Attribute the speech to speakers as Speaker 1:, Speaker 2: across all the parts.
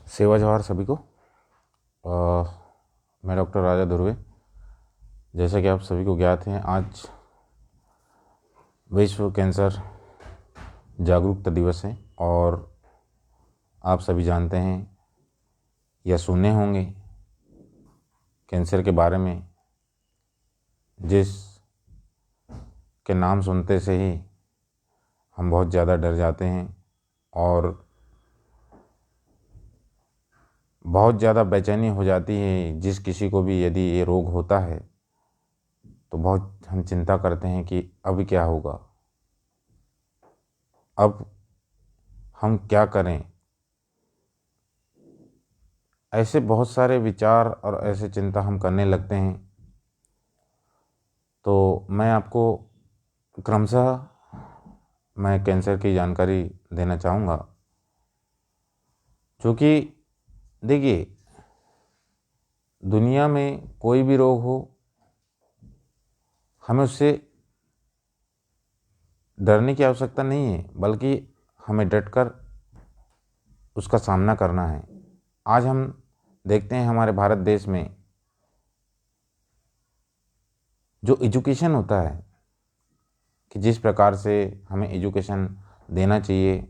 Speaker 1: सेवा जवाहर सभी को। मैं डॉक्टर राजा धुर्वे। जैसा कि आप सभी को ज्ञात है, आज विश्व कैंसर जागरूकता दिवस है और आप सभी जानते हैं या सुने होंगे कैंसर के बारे में, जिस के नाम सुनते से ही हम बहुत ज़्यादा डर जाते हैं और बहुत ज़्यादा बेचैनी हो जाती है। जिस किसी को भी यदि ये रोग होता है तो बहुत हम चिंता करते हैं कि अब क्या होगा, अब हम क्या करें। ऐसे बहुत सारे विचार और ऐसे चिंता हम करने लगते हैं। तो मैं आपको क्रमशः मैं कैंसर की जानकारी देना चाहूँगा, क्योंकि देखिए, दुनिया में कोई भी रोग हो, हमें उससे डरने की आवश्यकता नहीं है, बल्कि हमें डटकर उसका सामना करना है। आज हम देखते हैं हमारे भारत देश में जो एजुकेशन होता है कि जिस प्रकार से हमें एजुकेशन देना चाहिए,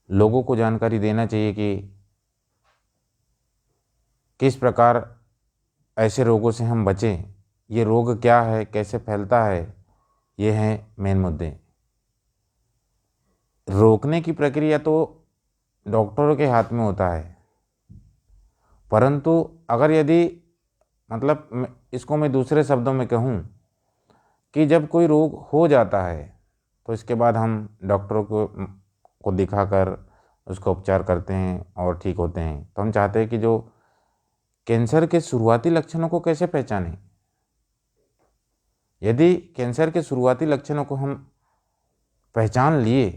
Speaker 1: लोगों को जानकारी देना चाहिए कि किस प्रकार ऐसे रोगों से हम बचें, ये रोग क्या है, कैसे फैलता है, ये हैं मेन मुद्दे। रोकने की प्रक्रिया तो डॉक्टरों के हाथ में होता है, परंतु अगर यदि इसको मैं दूसरे शब्दों में कहूँ कि जब कोई रोग हो जाता है तो इसके बाद हम डॉक्टरों को दिखाकर उसका उपचार करते हैं और ठीक होते हैं। तो हम चाहते हैं कि जो कैंसर के शुरुआती लक्षणों को कैसे पहचानें। यदि कैंसर के शुरुआती लक्षणों को हम पहचान लिए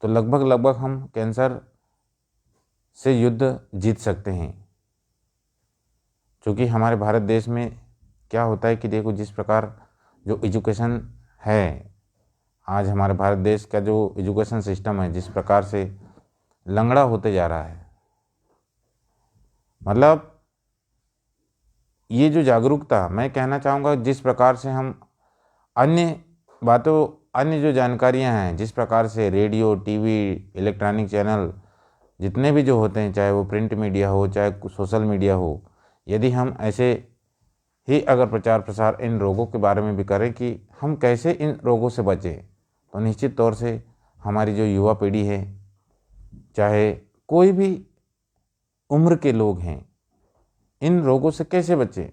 Speaker 1: तो लगभग हम कैंसर से युद्ध जीत सकते हैं। क्योंकि हमारे भारत देश में क्या होता है कि देखो, जिस प्रकार जो एजुकेशन है, आज हमारे भारत देश का जो एजुकेशन सिस्टम है जिस प्रकार से लंगड़ा होते जा रहा है, मतलब ये जो जागरूकता, मैं कहना चाहूँगा, जिस प्रकार से हम अन्य जो जानकारियाँ हैं, जिस प्रकार से रेडियो, टीवी, इलेक्ट्रॉनिक चैनल जितने भी जो होते हैं, चाहे वो प्रिंट मीडिया हो चाहे सोशल मीडिया हो, यदि हम ऐसे ही अगर प्रचार प्रसार इन रोगों के बारे में भी करें कि हम कैसे इन रोगों से बचें, तो निश्चित तौर से हमारी जो युवा पीढ़ी है, चाहे कोई भी उम्र के लोग हैं, इन रोगों से कैसे बचें।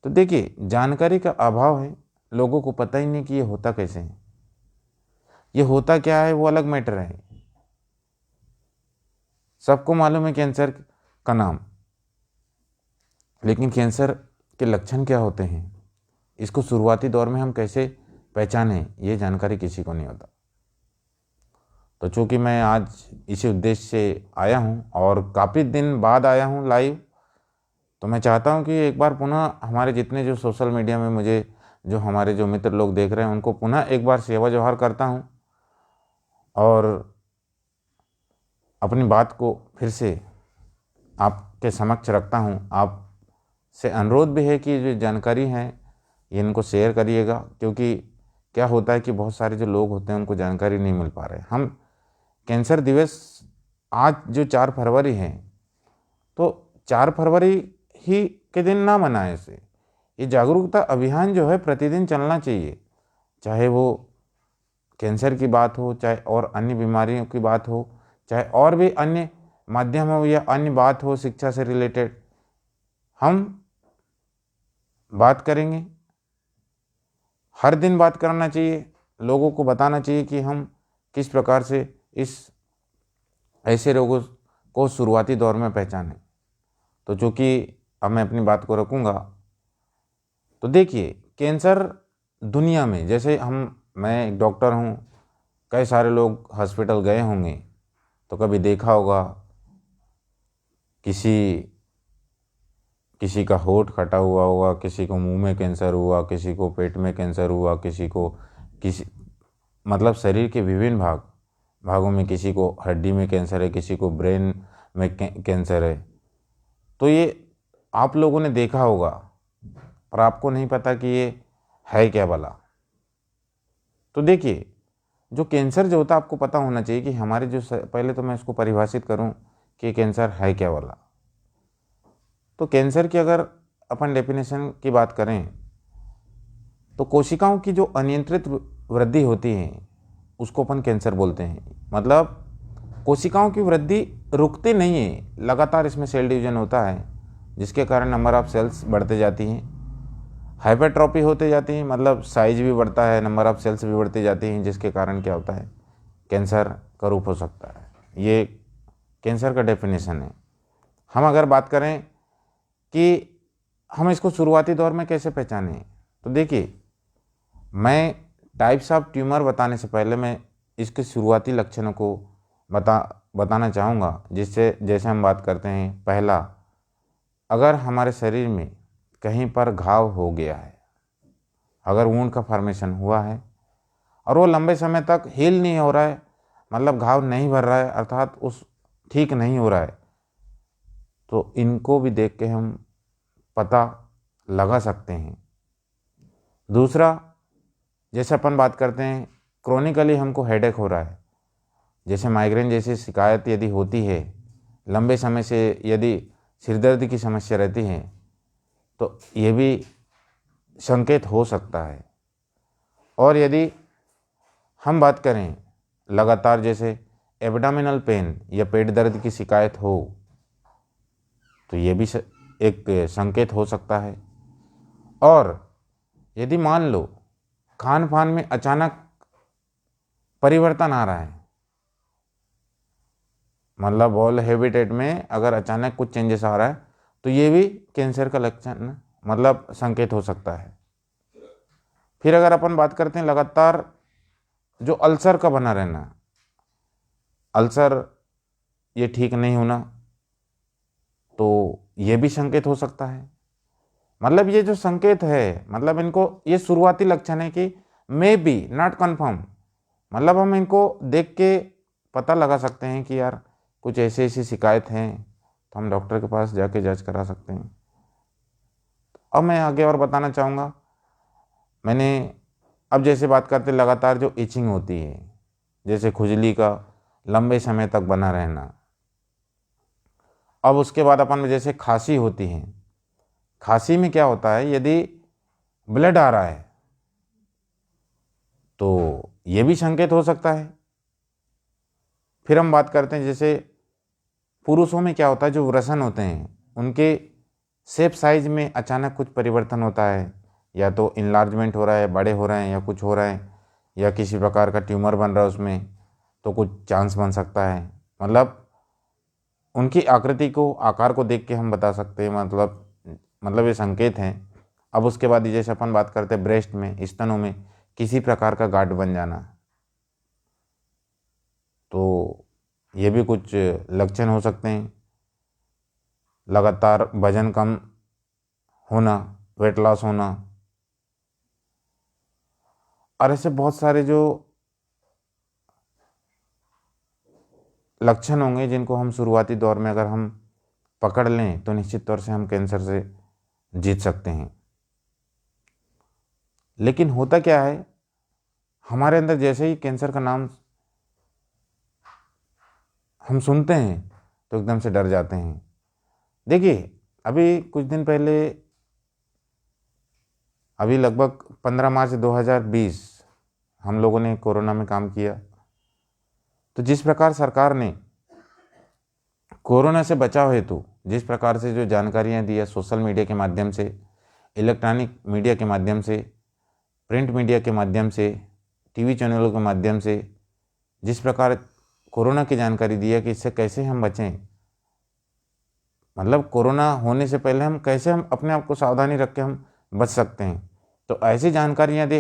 Speaker 1: तो देखिए, जानकारी का अभाव है, लोगों को पता ही नहीं कि ये होता कैसे है, ये होता क्या है, वो अलग मैटर है। सबको मालूम है कैंसर का नाम, लेकिन कैंसर के लक्षण क्या होते हैं, इसको शुरुआती दौर में हम कैसे पहचानें, ये जानकारी किसी को नहीं होता। तो चूँकि मैं आज इसी उद्देश्य से आया हूँ और काफ़ी दिन बाद आया हूँ लाइव, तो मैं चाहता हूँ कि एक बार पुनः हमारे जितने जो सोशल मीडिया में मुझे जो हमारे जो मित्र लोग देख रहे हैं, उनको पुनः एक बार सेवा जोहार करता हूँ और अपनी बात को फिर से आपके समक्ष रखता हूँ। आपसे अनुरोध भी है कि जो जानकारी है ये इनको शेयर करिएगा, क्योंकि क्या होता है कि बहुत सारे जो लोग होते हैं उनको जानकारी नहीं मिल पा रहे। हम कैंसर दिवस आज जो 4 फरवरी है, तो 4 फरवरी ही के दिन ना मनाएं इसे। ये जागरूकता अभियान जो है प्रतिदिन चलना चाहिए, चाहे वो कैंसर की बात हो, चाहे और अन्य बीमारियों की बात हो, चाहे और भी अन्य माध्यम हो या अन्य बात हो शिक्षा से रिलेटेड, हम बात करेंगे। हर दिन बात करना चाहिए, लोगों को बताना चाहिए कि हम किस प्रकार से इस ऐसे रोगों को शुरुआती दौर में पहचानें। तो चूँकि अब मैं अपनी बात को रखूँगा, तो देखिए, कैंसर दुनिया में, जैसे मैं एक डॉक्टर हूँ, कई सारे लोग हॉस्पिटल गए होंगे तो कभी देखा होगा किसी का होंठ कटा हुआ होगा, किसी को मुंह में कैंसर हुआ, किसी को पेट में कैंसर हुआ, किसी को शरीर के विभिन्न भाग भागों में, किसी को हड्डी में कैंसर है, किसी को ब्रेन में कैंसर है। तो ये आप लोगों ने देखा होगा, पर आपको नहीं पता कि ये है क्या भला। तो देखिए, जो कैंसर जो होता है आपको पता होना चाहिए कि हमारे जो पहले तो मैं इसको परिभाषित करूं कि कैंसर है क्या वाला। तो कैंसर की अगर अपन डेफिनेशन की बात करें तो कोशिकाओं की जो अनियंत्रित वृद्धि होती है उसको अपन कैंसर बोलते हैं। मतलब कोशिकाओं की वृद्धि रुकती नहीं है, लगातार इसमें सेल डिवीजन होता है, जिसके कारण नंबर ऑफ सेल्स बढ़ते जाती हैं, हाइपरट्रॉपी होते जाती हैं, मतलब साइज भी बढ़ता है, नंबर ऑफ सेल्स भी बढ़ती जाती हैं, जिसके कारण क्या होता है, कैंसर का रूप हो सकता है। ये कैंसर का डेफिनेशन है। हम अगर बात करें कि हम इसको शुरुआती दौर में कैसे पहचानें, तो देखिए, मैं टाइप्स ऑफ ट्यूमर बताने से पहले मैं इसके शुरुआती लक्षणों को बताना चाहूँगा, जिससे जैसे हम बात करते हैं, पहला, अगर हमारे शरीर में कहीं पर घाव हो गया है, अगर वुंड का फॉर्मेशन हुआ है और वो लंबे समय तक हील नहीं हो रहा है, मतलब घाव नहीं भर रहा है, अर्थात उस ठीक नहीं हो रहा है, तो इनको भी देख के हम पता लगा सकते हैं। दूसरा, जैसे अपन बात करते हैं क्रोनिकली हमको हेडेक हो रहा है, जैसे माइग्रेन जैसी शिकायत यदि होती है, लंबे समय से यदि सिरदर्द की समस्या रहती है, तो ये भी संकेत हो सकता है। और यदि हम बात करें लगातार जैसे एब्डोमिनल पेन या पेट दर्द की शिकायत हो, तो ये भी एक संकेत हो सकता है। और यदि मान लो खान पान में अचानक परिवर्तन आ रहा है, मतलब ऑल हैबिटेट में अगर अचानक कुछ चेंजेस आ रहा है, तो ये भी कैंसर का लक्षण मतलब संकेत हो सकता है। फिर अगर अपन बात करते हैं लगातार जो अल्सर का बना रहना, अल्सर ये ठीक नहीं होना, तो ये भी संकेत हो सकता है। मतलब ये जो संकेत है, मतलब इनको, ये शुरुआती लक्षण है कि मे बी नॉट कन्फर्म, मतलब हम इनको देख के पता लगा सकते हैं कि यार कुछ ऐसी ऐसी शिकायत हैं, तो हम डॉक्टर के पास जाके जांच करा सकते हैं। अब मैं आगे और बताना चाहूँगा, मैंने अब जैसे बात करते लगातार जो इचिंग होती है, जैसे खुजली का लंबे समय तक बना रहना। अब उसके बाद अपन में जैसे खांसी होती है, खांसी में क्या होता है, यदि ब्लड आ रहा है तो ये भी संकेत हो सकता है। फिर हम बात करते हैं जैसे पुरुषों में क्या होता है, जो वृषण होते हैं उनके शेप साइज में अचानक कुछ परिवर्तन होता है, या तो इनलार्जमेंट हो रहा है, बड़े हो रहे हैं, या कुछ हो रहा है, या किसी प्रकार का ट्यूमर बन रहा है उसमें, तो कुछ चांस बन सकता है। मतलब उनकी आकृति को, आकार को देख के हम बता सकते हैं, मतलब ये संकेत हैं। अब उसके बाद जैसे अपन बात करते हैं ब्रेस्ट में, स्तनों में किसी प्रकार का गांठ बन जाना, तो ये भी कुछ लक्षण हो सकते हैं। लगातार वजन कम होना, वेट लॉस होना, और ऐसे बहुत सारे जो लक्षण होंगे जिनको हम शुरुआती दौर में अगर हम पकड़ लें तो निश्चित तौर से हम कैंसर से जीत सकते हैं। लेकिन होता क्या है, हमारे अंदर जैसे ही कैंसर का नाम हम सुनते हैं तो एकदम से डर जाते हैं। देखिए, अभी कुछ दिन पहले, अभी लगभग 15 मार्च 2020 हम लोगों ने कोरोना में काम किया। तो जिस प्रकार सरकार ने कोरोना से बचाव हेतु जिस प्रकार से जो जानकारियां दी है, सोशल मीडिया के माध्यम से, इलेक्ट्रॉनिक मीडिया के माध्यम से, प्रिंट मीडिया के माध्यम से, टीवी चैनलों के माध्यम से, जिस प्रकार कोरोना की जानकारी दी है कि इससे कैसे हम बचें, मतलब कोरोना होने से पहले हम कैसे हम अपने आप को सावधानी रख के हम बच सकते हैं, तो ऐसी जानकारियां दे।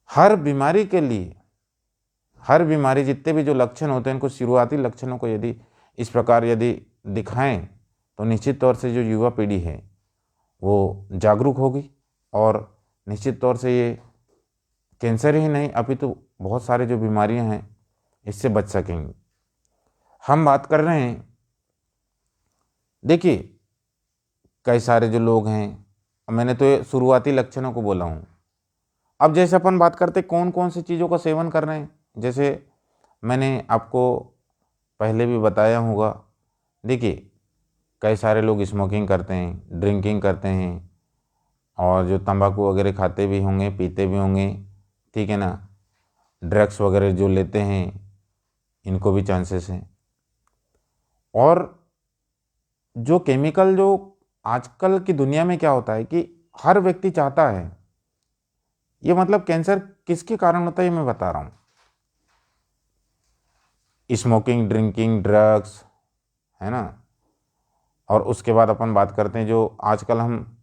Speaker 1: हर बीमारी के लिए, हर बीमारी जितने भी जो लक्षण होते हैं, इनको शुरुआती लक्षणों को यदि इस प्रकार यदि दिखाएं, तो निश्चित तौर से जो युवा पीढ़ी है वो जागरूक होगी, और निश्चित तौर से ये कैंसर ही नहीं अपितु बहुत सारे जो बीमारियां हैं इससे बच सकेंगे। हम बात कर रहे हैं, देखिए कई सारे जो लोग हैं, मैंने तो ये शुरुआती लक्षणों को बोला हूँ। अब जैसे अपन बात करते कौन कौन सी चीज़ों का सेवन कर रहे हैं, जैसे मैंने आपको पहले भी बताया होगा। देखिए कई सारे लोग स्मोकिंग करते हैं, ड्रिंकिंग करते हैं, और जो तंबाकू वगैरह खाते भी होंगे, पीते भी होंगे, ठीक है ना। ड्रग्स वगैरह जो लेते हैं, इनको भी चांसेस हैं। और जो केमिकल, जो आजकल की दुनिया में क्या होता है कि हर व्यक्ति चाहता है, ये मतलब कैंसर किसके कारण होता है ये मैं बता रहा हूँ। स्मोकिंग, ड्रिंकिंग, ड्रग्स, है ना। और उसके बाद अपन बात करते हैं जो आजकल हम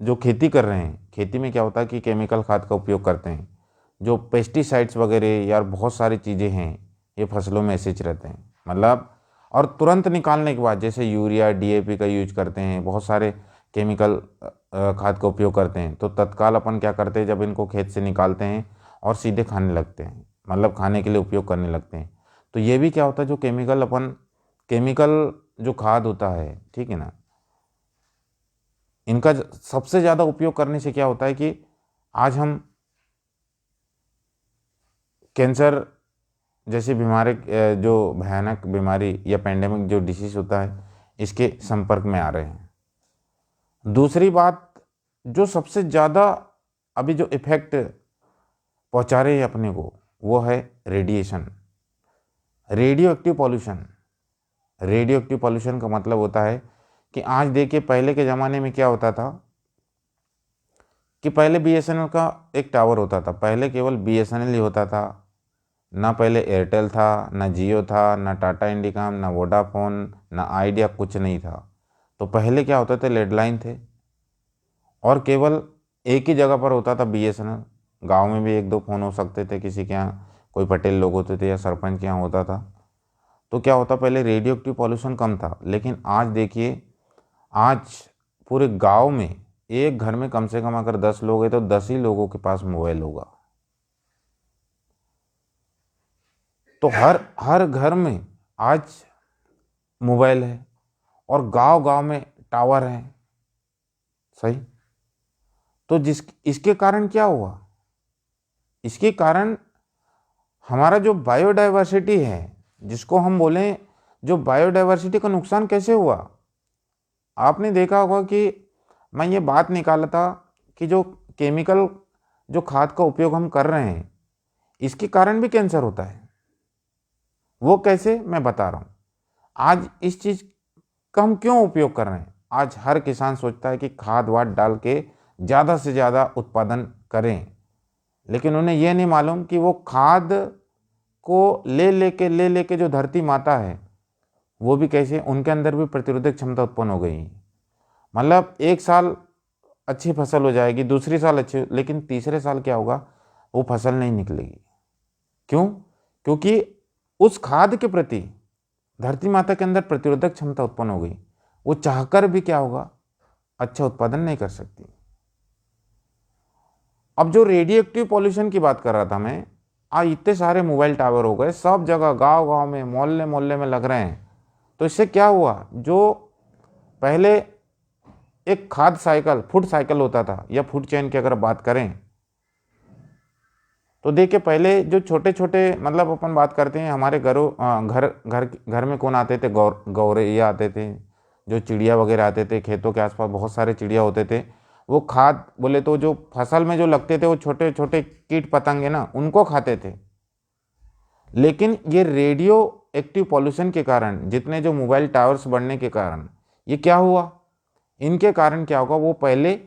Speaker 1: जो खेती कर रहे हैं, खेती में क्या होता है कि केमिकल खाद का उपयोग करते हैं, जो पेस्टिसाइड्स वगैरह यार बहुत सारी चीज़ें हैं, ये फसलों में ऐसे ही रहते हैं मतलब। और तुरंत निकालने के बाद जैसे यूरिया, डीएपी का यूज करते हैं, बहुत सारे केमिकल खाद का उपयोग करते हैं, तो तत्काल अपन क्या करते हैं, जब इनको खेत से निकालते हैं और सीधे खाने लगते हैं, मतलब खाने के लिए उपयोग करने लगते हैं। तो ये भी क्या होता है, जो केमिकल जो खाद होता है, ठीक है ना, इनका सबसे ज़्यादा उपयोग करने से क्या होता है कि आज हम कैंसर जैसी बीमारी, जो भयानक बीमारी या पेंडेमिक जो डिसीज होता है, इसके संपर्क में आ रहे हैं। दूसरी बात, जो सबसे ज़्यादा अभी जो इफेक्ट पहुंचा रहे हैं अपने को, वो है radiation, radio active pollution. Radio active pollution का मतलब होता है कि आज देखिए पहले के ज़माने में क्या होता था कि पहले बीएसएनएल का एक टावर होता था, पहले केवल बीएसएनएल ही होता था, ना पहले एयरटेल था, ना जियो था, ना टाटा इंडिकॉम, ना वोडाफोन, ना आइडिया, कुछ नहीं था। तो पहले क्या होता थे, लैंडलाइन थे, और केवल एक ही जगह पर होता था बीएसएनएल। गांव में भी एक दो फ़ोन हो सकते थे, किसी के यहाँ कोई पटेल लोग होते थे या सरपंच के यहाँ होता था। तो क्या होता, पहले रेडियो एक्टिव पॉल्यूशन कम था, लेकिन आज देखिए, आज पूरे गांव में एक घर में कम से कम अगर 10 लोग हैं तो 10 ही लोगों के पास मोबाइल होगा। तो हर हर घर में आज मोबाइल है, और गांव गांव में टावर है, सही। तो इसके कारण क्या हुआ, इसके कारण हमारा जो बायोडाइवर्सिटी है, जिसको हम बोलें, जो बायोडाइवर्सिटी का नुकसान कैसे हुआ। आपने देखा होगा कि मैं ये बात निकाला था कि जो केमिकल जो खाद का उपयोग हम कर रहे हैं, इसके कारण भी कैंसर होता है। वो कैसे, मैं बता रहा हूँ। आज इस चीज़ का हम क्यों उपयोग कर रहे हैं, आज हर किसान सोचता है कि खाद वाद डाल के ज़्यादा से ज़्यादा उत्पादन करें, लेकिन उन्हें यह नहीं मालूम कि वो खाद को ले लेके जो धरती माता है, वो भी कैसे, उनके अंदर भी प्रतिरोधक क्षमता उत्पन्न हो गई। मतलब एक साल अच्छी फसल हो जाएगी, दूसरी साल अच्छी, लेकिन तीसरे साल क्या होगा, वो फसल नहीं निकलेगी। क्यों? क्योंकि उस खाद के प्रति धरती माता के अंदर प्रतिरोधक क्षमता उत्पन्न हो गई, वो चाहकर भी क्या होगा, अच्छा उत्पादन नहीं कर सकती। अब जो रेडियो एक्टिव पॉल्यूशन की बात कर रहा था मैं, आज इतने सारे मोबाइल टावर हो गए सब जगह, गांव गांव में, मोहल्ले मोहल्ले में लग रहे हैं। तो इससे क्या हुआ, जो पहले एक खाद साइकिल, फूड साइकिल होता था, या फूड चेन की अगर बात करें, तो देखिए पहले जो छोटे छोटे, मतलब अपन बात करते हैं हमारे घर में कौन आते थे, गौरैया आते थे, जो चिड़िया वगैरह आते थे, खेतों के आसपास बहुत सारे चिड़िया होते थे। वो खाद बोले तो जो फसल में जो लगते थे, वो छोटे छोटे कीट पतंगे ना, उनको खाते थे। लेकिन ये रेडियो एक्टिव पॉल्यूशन के कारण, जितने जो मोबाइल टावर्स बढ़ने के कारण, ये क्या हुआ, इनके कारण क्या होगा, वो पहले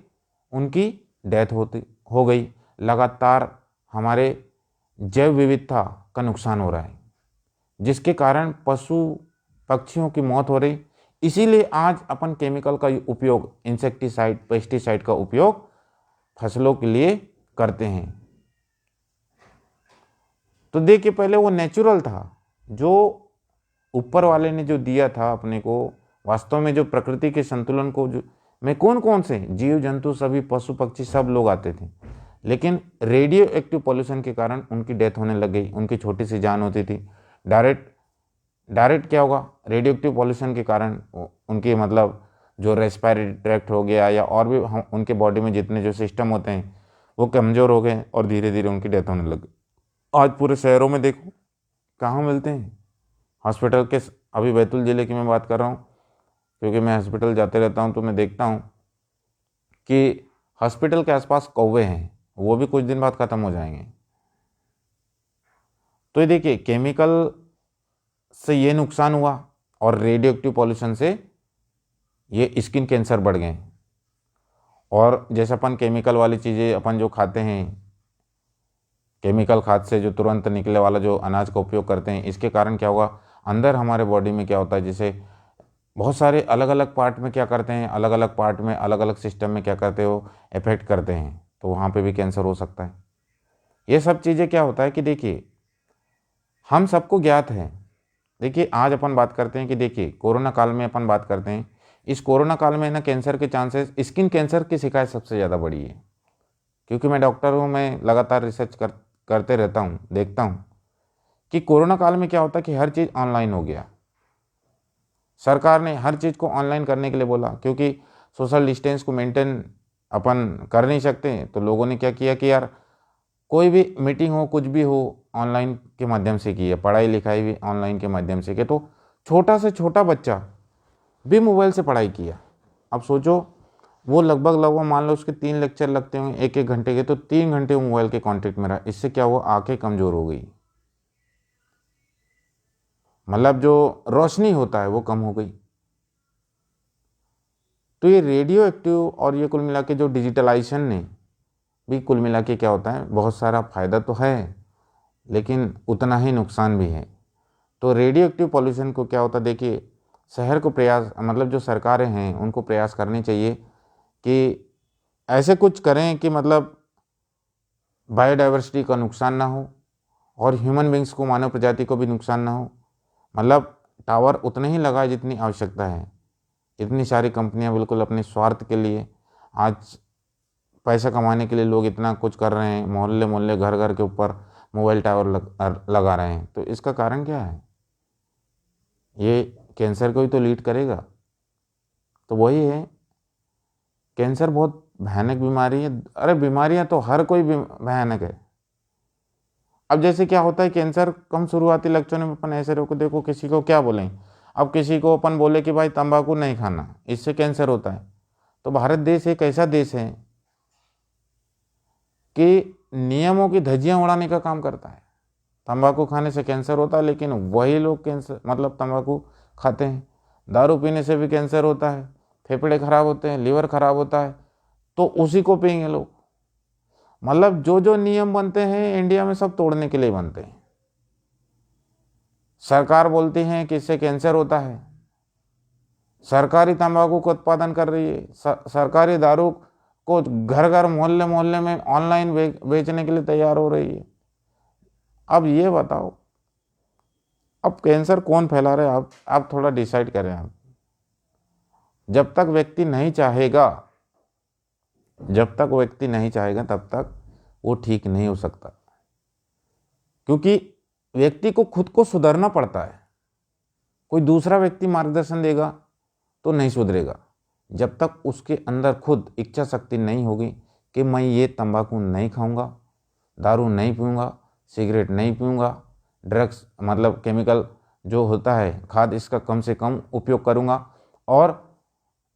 Speaker 1: उनकी डेथ हो गई। लगातार हमारे जैव विविधता का नुकसान हो रहा है, जिसके कारण पशु पक्षियों की मौत हो रही। इसीलिए आज अपन केमिकल का उपयोग, इंसेक्टिसाइड, पेस्टिसाइड का उपयोग फसलों के लिए करते हैं। तो देखिए पहले वो नेचुरल था, जो ऊपर वाले ने जो दिया था अपने को, वास्तव में जो प्रकृति के संतुलन को, जो में कौन कौन से जीव जंतु, सभी पशु पक्षी, सब लोग आते थे। लेकिन रेडियो एक्टिव पॉल्यूशन के कारण उनकी डेथ होने लग गई। उनकी छोटी सी जान होती थी। डायरेक्ट डायरेक्ट क्या होगा, रेडियो एक्टिव पॉल्यूशन के कारण उनकी मतलब जो रेस्पिरेटरी ट्रैक्ट हो गया या और भी उनके बॉडी में जितने जो सिस्टम होते हैं वो कमज़ोर हो गए और धीरे धीरे उनकी डेथ होने लगी। आज पूरे शहरों में देखो कहाँ मिलते हैं हॉस्पिटल के। अभी बैतूल ज़िले की मैं बात कर रहा हूँ, क्योंकि मैं हॉस्पिटल जाते रहता हूँ, तो मैं देखता हूँ कि हॉस्पिटल के आसपास कौवे हैं, वो भी कुछ दिन बाद ख़त्म हो जाएंगे। तो ये देखिए, केमिकल से ये नुकसान हुआ और रेडियो एक्टिव पॉल्यूशन से ये स्किन कैंसर बढ़ गए। और जैसे अपन केमिकल वाली चीज़ें अपन जो खाते हैं, केमिकल खाद से जो तुरंत निकले वाला जो अनाज का उपयोग करते हैं, इसके कारण क्या होगा, अंदर हमारे बॉडी में क्या होता है, जैसे बहुत सारे अलग अलग पार्ट में क्या करते हैं, अलग अलग पार्ट में अलग अलग सिस्टम में क्या करते हो, इफेक्ट करते हैं, तो वहाँ पे भी कैंसर हो सकता है। ये सब चीज़ें क्या होता है कि देखिए हम सबको ज्ञात है। देखिए आज अपन बात करते हैं कि देखिए कोरोना काल में अपन बात करते हैं, इस कोरोना काल में ना कैंसर के चांसेस, स्किन कैंसर की शिकायत सबसे ज़्यादा बढ़ी है। क्योंकि मैं डॉक्टर हूँ, मैं लगातार रिसर्च करते रहता हूँ, देखता हूँ कि कोरोना काल में क्या होता है कि हर चीज़ ऑनलाइन हो गया। सरकार ने हर चीज़ को ऑनलाइन करने के लिए बोला, क्योंकि सोशल डिस्टेंस को मेंटेन अपन कर नहीं सकते, तो लोगों ने क्या किया कि यार कोई भी मीटिंग हो, कुछ भी हो, ऑनलाइन के माध्यम से की है, पढ़ाई लिखाई भी ऑनलाइन के माध्यम से की। तो छोटा से छोटा बच्चा भी मोबाइल से पढ़ाई किया। अब सोचो वो लगभग मान लो उसके 3 लेक्चर लगते होंगे 1-1 घंटे के, तो 3 घंटे वो मोबाइल के कांटेक्ट में रहा। इससे क्या हुआ, आंखें कमज़ोर हो गई, मतलब जो रोशनी होता है वो कम हो गई। तो ये रेडियो एक्टिव और ये कुल मिला के जो डिजिटलाइजेशन ने भी कुल मिला के क्या होता है, बहुत सारा फ़ायदा तो है लेकिन उतना ही नुकसान भी है। तो रेडियो एक्टिव पॉल्यूशन को क्या होता है, देखिए शहर को प्रयास, मतलब जो सरकारें हैं उनको प्रयास करने चाहिए कि ऐसे कुछ करें कि मतलब बायोडाइवर्सिटी का नुकसान ना हो और ह्यूमन बींग्स को, मानव प्रजाति को भी नुकसान ना हो। मतलब टावर उतने ही लगाए जितनी आवश्यकता है। इतनी सारी कंपनियां बिल्कुल अपने स्वार्थ के लिए, आज पैसा कमाने के लिए लोग इतना कुछ कर रहे हैं, मोहल्ले मोहल्ले घर घर के ऊपर मोबाइल टावर लगा रहे हैं। तो इसका कारण क्या है, ये कैंसर को ही तो लीड करेगा। तो वही है, कैंसर बहुत भयानक बीमारी है। अरे बीमारियां तो हर कोई भयानक है। अब जैसे क्या होता है, कैंसर कम शुरुआती लक्षणों में अपन ऐसे रोको, देखो किसी को क्या बोलें, अब किसी को अपन बोले कि भाई तंबाकू नहीं खाना, इससे कैंसर होता है। तो भारत देश एक ऐसा देश है कि नियमों की धज्जियां उड़ाने का काम करता है। तंबाकू खाने से कैंसर होता है, लेकिन वही लोग कैंसर मतलब तंबाकू खाते हैं। दारू पीने से भी कैंसर होता है, फेफड़े खराब होते हैं, लीवर खराब होता है, तो उसी को पिएंगे लोग। मतलब जो जो नियम बनते हैं इंडिया में सब तोड़ने के लिए बनते हैं। सरकार बोलती है कि इससे कैंसर होता है, सरकारी तंबाकू का उत्पादन कर रही है, सरकारी दारू को घर घर मोहल्ले मोहल्ले में ऑनलाइन बेचने के लिए तैयार हो रही है। अब ये बताओ, अब कैंसर कौन फैला रहा है, आप थोड़ा डिसाइड करें आप। जब तक व्यक्ति नहीं चाहेगा, जब तक व्यक्ति नहीं चाहेगा तब तक वो ठीक नहीं हो सकता, क्योंकि व्यक्ति को खुद को सुधरना पड़ता है। कोई दूसरा व्यक्ति मार्गदर्शन देगा तो नहीं सुधरेगा। जब तक उसके अंदर खुद इच्छा शक्ति नहीं होगी कि मैं ये तंबाकू नहीं खाऊंगा, दारू नहीं पीऊंगा, सिगरेट नहीं पीऊंगा, ड्रग्स मतलब केमिकल जो होता है खाद, इसका कम से कम उपयोग करूंगा, और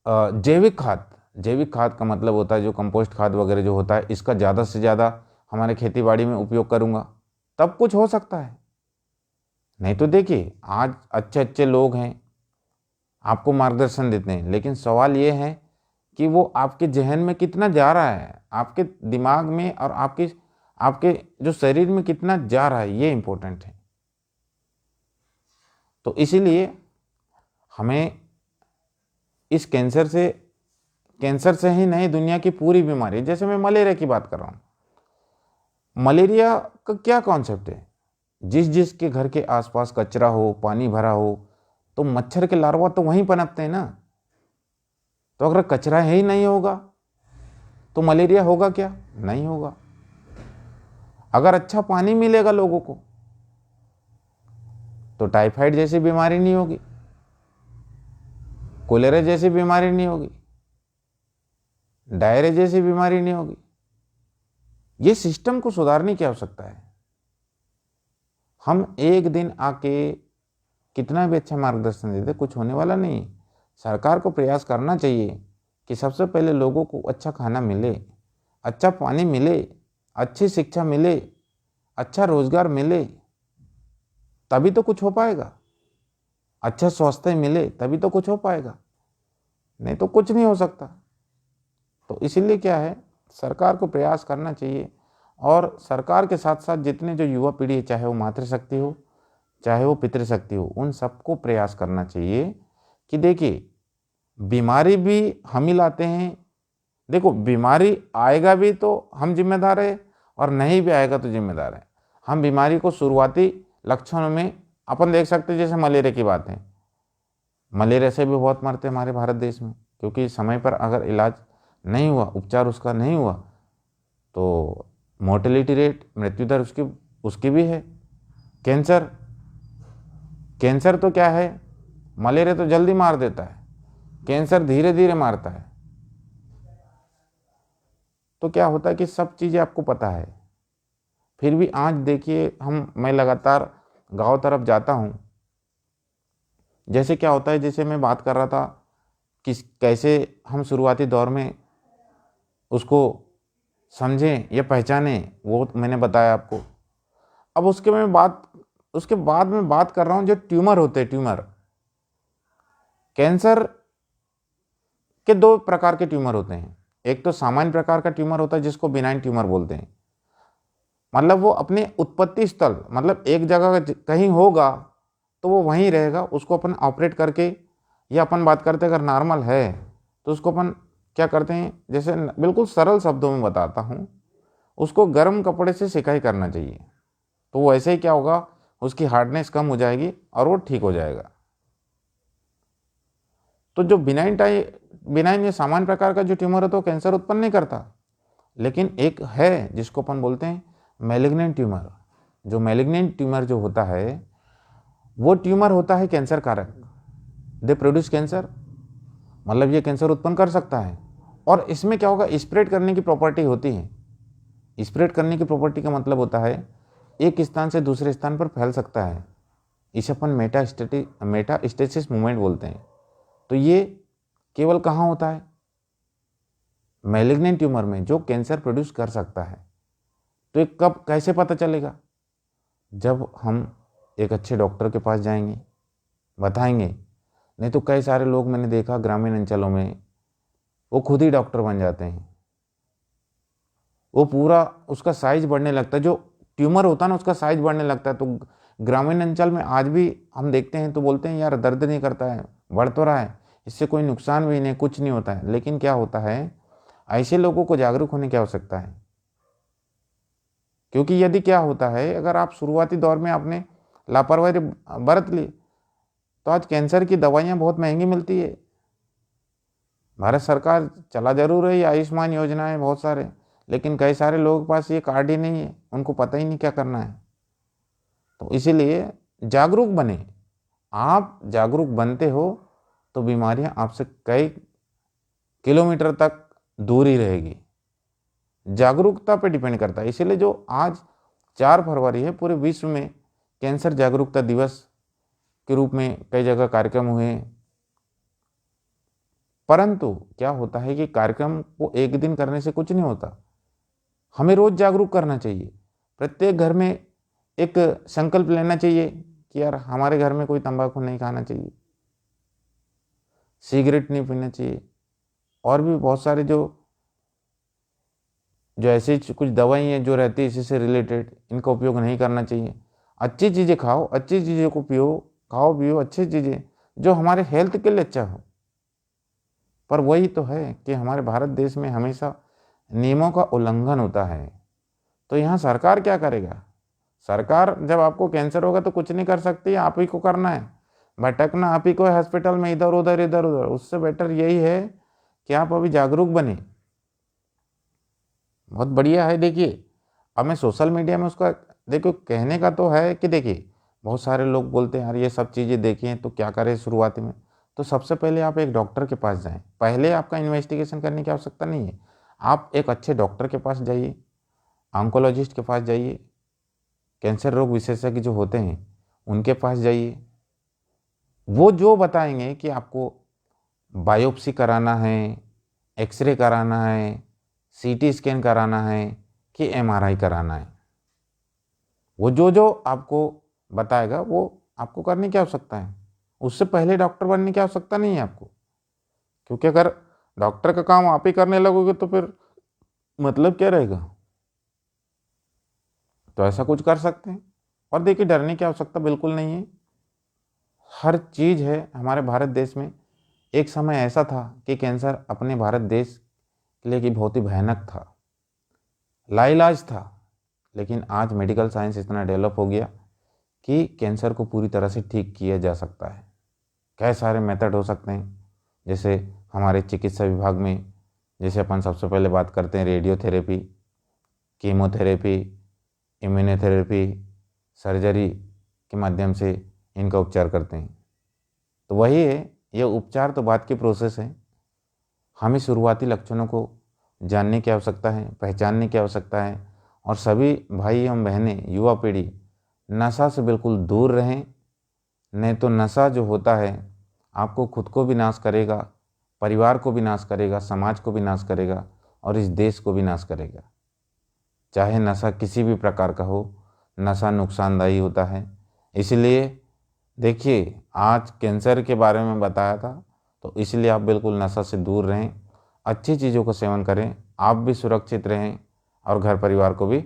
Speaker 1: जैविक खाद, जैविक खाद का मतलब होता है जो कंपोस्ट खाद वगैरह जो होता है, इसका ज़्यादा से ज़्यादा हमारे खेती बाड़ी में उपयोग करूंगा, तब कुछ हो सकता है। नहीं तो देखिए आज अच्छे अच्छे लोग हैं, आपको मार्गदर्शन देते हैं, लेकिन सवाल ये है कि वो आपके जहन में कितना जा रहा है, आपके दिमाग में और आपके आपके जो शरीर में कितना जा रहा है, ये इम्पोर्टेंट है। तो इसीलिए हमें इस कैंसर से ही नहीं, दुनिया की पूरी बीमारी, जैसे मैं मलेरिया की बात कर रहा हूँ, मलेरिया का क्या कॉन्सेप्ट है, जिस जिसके घर के आसपास कचरा हो, पानी भरा हो, तो मच्छर के लार्वा तो वहीं पनपते हैं ना। तो अगर कचरा ही नहीं होगा तो मलेरिया होगा क्या, नहीं होगा। अगर अच्छा पानी मिलेगा लोगों को तो टाइफाइड जैसी बीमारी नहीं होगी, कोलेरा जैसी बीमारी नहीं होगी, डायरिया जैसी बीमारी नहीं होगी। ये सिस्टम को सुधारने की आवश्यकता है। हम एक दिन आके कितना भी अच्छा मार्गदर्शन देते कुछ होने वाला नहीं। सरकार को प्रयास करना चाहिए कि सबसे पहले लोगों को अच्छा खाना मिले, अच्छा पानी मिले, अच्छी शिक्षा मिले, अच्छा रोजगार मिले, तभी तो कुछ हो पाएगा। अच्छा स्वास्थ्य मिले तभी तो कुछ हो पाएगा, नहीं तो कुछ नहीं हो सकता। तो इसीलिए क्या है, सरकार को प्रयास करना चाहिए। और सरकार के साथ साथ जितने जो युवा पीढ़ी है, चाहे वो मातृशक्ति हो चाहे वो पितृशक्ति हो, उन सबको प्रयास करना चाहिए कि देखिए बीमारी भी हम ही लाते हैं। देखो बीमारी आएगा भी तो हम जिम्मेदार है और नहीं भी आएगा तो जिम्मेदार है। हम बीमारी को शुरुआती लक्षणों में अपन देख सकते हैं, जैसे मलेरिया की बात है, मलेरिया से भी बहुत मरते हैं हमारे भारत देश में, क्योंकि समय पर अगर इलाज नहीं हुआ, उपचार उसका नहीं हुआ, तो मोर्टेलिटी रेट, मृत्यु दर उसकी भी है। कैंसर तो क्या है, मलेरिया तो जल्दी मार देता है, कैंसर धीरे धीरे मारता है। तो क्या होता है कि सब चीज़ें आपको पता है, फिर भी आज देखिए मैं लगातार गांव तरफ जाता हूँ। जैसे क्या होता है, जैसे मैं बात कर रहा था कि कैसे हम शुरुआती दौर में उसको समझें या पहचानें, वो मैंने बताया आपको। अब उसके बाद मैं बात कर रहा हूँ जो ट्यूमर होते हैं, ट्यूमर। कैंसर के दो प्रकार के ट्यूमर होते हैं। एक तो सामान्य प्रकार का ट्यूमर होता है जिसको बिनाइन ट्यूमर बोलते हैं, मतलब वो अपने उत्पत्ति स्थल, मतलब एक जगह कहीं होगा तो वो वहीं रहेगा, उसको अपन ऑपरेट करके, या अपन बात करते हैं अगर नॉर्मल है तो उसको अपन क्या करते हैं, जैसे बिल्कुल सरल शब्दों में बताता हूँ, उसको गर्म कपड़े से सिकाई करना चाहिए। तो वो ऐसे ही क्या होगा, उसकी हार्डनेस कम हो जाएगी और वो ठीक हो जाएगा। तो जो बिनाइन या सामान्य प्रकार का जो ट्यूमर है तो कैंसर उत्पन्न नहीं करता। लेकिन एक है जिसको अपन बोलते हैं मैलिग्नेंट ट्यूमर। जो मैलिग्नेंट ट्यूमर जो होता है वो ट्यूमर होता है कैंसर कारक। दे प्रोड्यूस कैंसर, मतलब ये कैंसर उत्पन्न कर सकता है। और इसमें क्या होगा, स्प्रेड करने की प्रॉपर्टी होती है। स्प्रेड करने की प्रॉपर्टी का मतलब होता है एक स्थान से दूसरे स्थान पर फैल सकता है। इसे अपन मेटास्टेसिस मूवमेंट बोलते हैं। तो ये केवल कहाँ होता है, मैलिग्नेंट ट्यूमर में जो कैंसर प्रोड्यूस कर सकता है। तो ये कब कैसे पता चलेगा, जब हम एक अच्छे डॉक्टर के पास जाएंगे, बताएंगे। नहीं तो कई सारे लोग मैंने देखा ग्रामीण अंचलों में वो खुद ही डॉक्टर बन जाते हैं। वो पूरा उसका साइज बढ़ने लगता है, जो ट्यूमर होता है ना उसका साइज बढ़ने लगता है। तो ग्रामीण अंचल में आज भी हम देखते हैं तो बोलते हैं यार दर्द नहीं करता है, बढ़ तो रहा है, इससे कोई नुकसान भी नहीं, कुछ नहीं होता है। लेकिन क्या होता है, ऐसे लोगों को जागरूक होने की आवश्यकता है। क्योंकि यदि क्या होता है, अगर आप शुरुआती दौर में आपने लापरवाही बरत ली तो आज कैंसर की दवाइयाँ बहुत महंगी मिलती है। भारत सरकार चला जरूर है, ये आयुष्मान योजना है बहुत सारे, लेकिन कई सारे लोगों के पास ये कार्ड ही नहीं है, उनको पता ही नहीं क्या करना है। तो इसीलिए जागरूक बने। आप जागरूक बनते हो तो बीमारियां आपसे कई किलोमीटर तक दूर ही रहेगी। जागरूकता पे डिपेंड करता है। इसीलिए जो आज 4 फरवरी है, पूरे विश्व में कैंसर जागरूकता दिवस के रूप में कई जगह कार्यक्रम हुए। परंतु क्या होता है कि कार्यक्रम को एक दिन करने से कुछ नहीं होता, हमें रोज जागरूक करना चाहिए। प्रत्येक घर में एक संकल्प लेना चाहिए कि यार हमारे घर में कोई तंबाकू नहीं खाना चाहिए, सिगरेट नहीं पीना चाहिए, और भी बहुत सारे जो ऐसे कुछ दवाई हैं जो रहती है इसी से रिलेटेड, इनका उपयोग नहीं करना चाहिए। अच्छी चीज़ें खाओ, अच्छी चीज़ों को पियो, खाओ पियो अच्छी चीज़ें जो हमारे हेल्थ के लिए अच्छा हो। पर वही तो है कि हमारे भारत देश में हमेशा नियमों का उल्लंघन होता है। तो यहाँ सरकार क्या करेगा, सरकार जब आपको कैंसर होगा तो कुछ नहीं कर सकती, आप ही को करना है, भटकना आप ही को है हॉस्पिटल में, इधर उधर इधर उधर। उससे बेटर यही है कि आप अभी जागरूक बने। बहुत बढ़िया है। देखिए अब मैं सोशल मीडिया में उसका देखो कहने का तो है कि देखिए बहुत सारे लोग बोलते हैं यार ये सब चीज़ें देखी हैं तो क्या करें शुरुआती में। तो सबसे पहले आप एक डॉक्टर के पास जाएं। पहले आपका इन्वेस्टिगेशन करने की आवश्यकता नहीं है। आप एक अच्छे डॉक्टर के पास जाइए, ऑन्कोलॉजिस्ट के पास जाइए, कैंसर रोग विशेषज्ञ जो होते हैं उनके पास जाइए। वो जो बताएंगे कि आपको बायोप्सी कराना है, एक्सरे कराना है, सीटी स्कैन कराना है कि एमआरआई कराना है, वो जो जो आपको बताएगा वो आपको करने की आवश्यकता है। उससे पहले डॉक्टर बनने की आवश्यकता नहीं है आपको, क्योंकि अगर डॉक्टर का काम आप ही करने लगोगे तो फिर मतलब क्या रहेगा। तो ऐसा कुछ कर सकते हैं। और देखिए डरने की आवश्यकता बिल्कुल नहीं है। हर चीज़ है हमारे भारत देश में। एक समय ऐसा था कि कैंसर अपने भारत देश के लिए कि बहुत ही भयानक था, लाइलाज था। लेकिन आज मेडिकल साइंस इतना डेवलप हो गया कि कैंसर को पूरी तरह से ठीक किया जा सकता है। कई सारे मेथड हो सकते हैं, जैसे हमारे चिकित्सा विभाग में जैसे अपन सबसे पहले बात करते हैं रेडियोथेरेपी, कीमोथेरेपी, इम्यूनोथेरेपी, सर्जरी के माध्यम से इनका उपचार करते हैं। तो वही है, ये उपचार तो बाद की प्रोसेस है। हमें शुरुआती लक्षणों को जानने की आवश्यकता है, पहचानने की आवश्यकता है। और सभी भाई एवं बहनें, युवा पीढ़ी नशा से बिल्कुल दूर रहें। नहीं तो नशा जो होता है आपको खुद को भी नाश करेगा, परिवार को भी नाश करेगा, समाज को भी नाश करेगा और इस देश को भी नाश करेगा। चाहे नशा किसी भी प्रकार का हो, नशा नुकसानदायी होता है। इसलिए देखिए आज कैंसर के बारे में बताया था, तो इसलिए आप बिल्कुल नशा से दूर रहें, अच्छी चीज़ों का सेवन करें, आप भी सुरक्षित रहें और घर परिवार को भी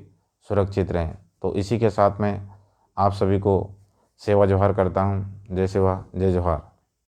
Speaker 1: सुरक्षित रहें। तो इसी के साथ में आप सभी को सेवा जोहार करता हूँ। जय सेवा, जय जोहार।